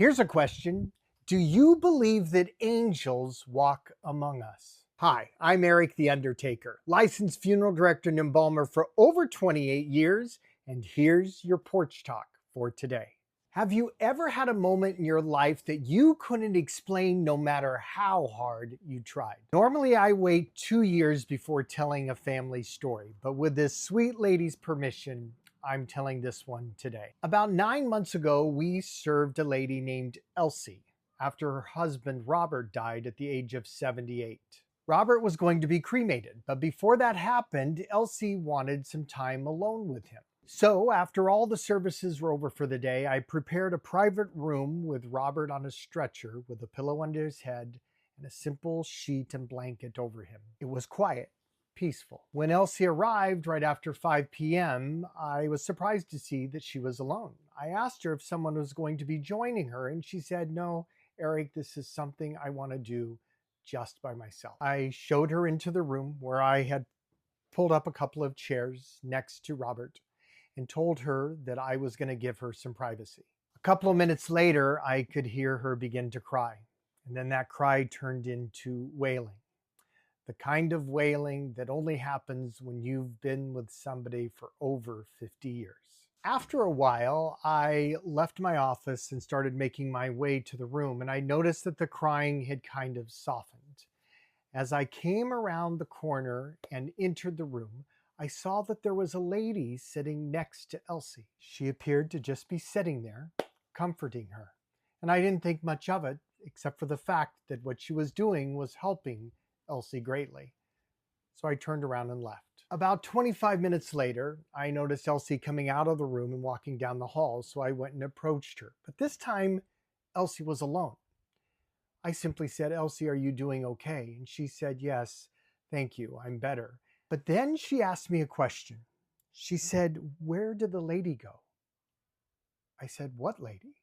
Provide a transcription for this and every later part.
Here's a question. Do you believe that angels walk among us? Hi, I'm Eric the Undertaker, licensed funeral director and embalmer for over 28 years, and here's your porch talk for today. Have you ever had a moment in your life that you couldn't explain no matter how hard you tried? Normally, I wait 2 years before telling a family story, but with this sweet lady's permission, I'm telling this one today. About 9 months ago, we served a lady named Elsie after her husband Robert died at the age of 78. Robert was going to be cremated, but before that happened, Elsie wanted some time alone with him. So after all the services were over for the day, I prepared a private room with Robert on a stretcher with a pillow under his head and a simple sheet and blanket over him. It was quiet, peaceful. When Elsie arrived right after 5 p.m., I was surprised to see that she was alone. I asked her if someone was going to be joining her, and she said, "No, Eric, this is something I want to do just by myself." I showed her into the room where I had pulled up a couple of chairs next to Robert and told her that I was going to give her some privacy. A couple of minutes later, I could hear her begin to cry. And then that cry turned into wailing. The kind of wailing that only happens when you've been with somebody for over 50 years. After a while, I left my office and started making my way to the room, and I noticed that the crying had kind of softened. As I came around the corner and entered the room, I saw that there was a lady sitting next to Elsie. She appeared to just be sitting there, comforting her. And I didn't think much of it, except for the fact that what she was doing was helping Elsie greatly. So I turned around and left. About 25 minutes later, I noticed Elsie coming out of the room and walking down the hall, so I went and approached her. But this time, Elsie was alone. I simply said, "Elsie, are you doing okay?" And she said, "Yes, thank you, I'm better." But then she asked me a question. She said, "Where did the lady go?" I said, "What lady?"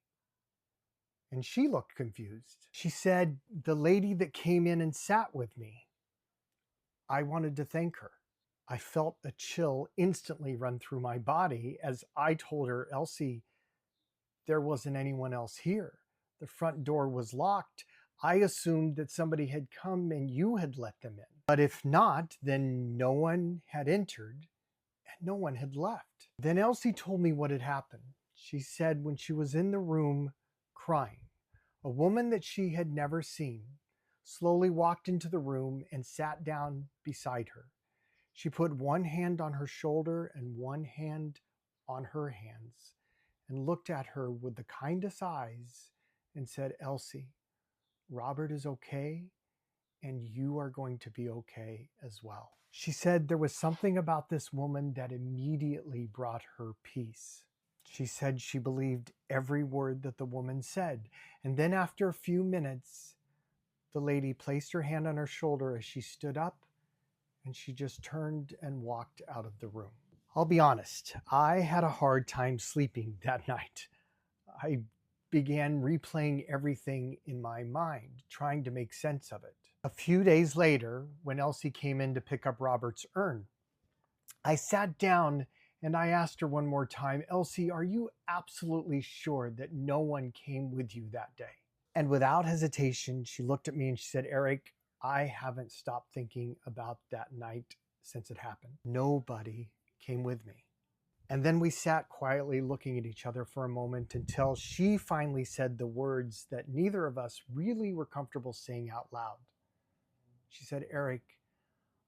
And she looked confused. She said, "The lady that came in and sat with me. I wanted to thank her." I felt a chill instantly run through my body as I told her, "Elsie, there wasn't anyone else here. The front door was locked. I assumed that somebody had come and you had let them in. But if not, then no one had entered and no one had left." Then Elsie told me what had happened. She said when she was in the room crying, a woman that she had never seen slowly walked into the room and sat down beside her. She put one hand on her shoulder and one hand on her hands and looked at her with the kindest eyes and said, "Elsie, Robert is okay, and you are going to be okay as well." She said there was something about this woman that immediately brought her peace. She said she believed every word that the woman said. And then after a few minutes, the lady placed her hand on her shoulder as she stood up, and she just turned and walked out of the room. I'll be honest, I had a hard time sleeping that night. I began replaying everything in my mind, trying to make sense of it. A few days later, when Elsie came in to pick up Robert's urn, I sat down and I asked her one more time, "Elsie, are you absolutely sure that no one came with you that day?" And without hesitation, she looked at me and she said, "Eric, I haven't stopped thinking about that night since it happened. Nobody came with me." And then we sat quietly looking at each other for a moment until she finally said the words that neither of us really were comfortable saying out loud. She said, "Eric,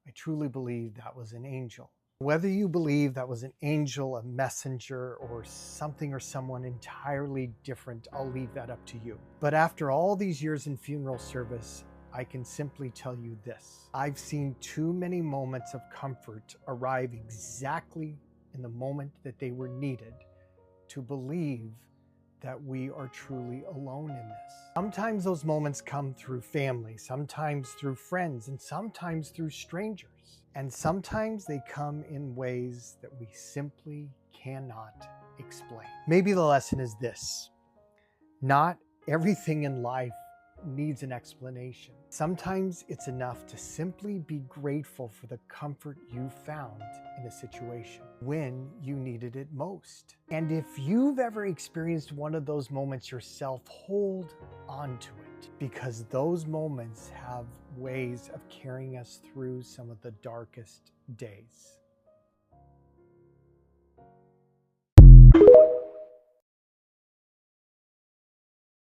I truly believe that was an angel." Whether you believe that was an angel, a messenger, or something or someone entirely different, I'll leave that up to you. But after all these years in funeral service, I can simply tell you this. I've seen too many moments of comfort arrive exactly in the moment that they were needed to believe that we are truly alone in this. Sometimes those moments come through family, sometimes through friends, and sometimes through strangers. And sometimes they come in ways that we simply cannot explain. Maybe the lesson is this: not everything in life needs an explanation. Sometimes it's enough to simply be grateful for the comfort you found in a situation when you needed it most. And if you've ever experienced one of those moments yourself, hold on to it, because those moments have ways of carrying us through some of the darkest days.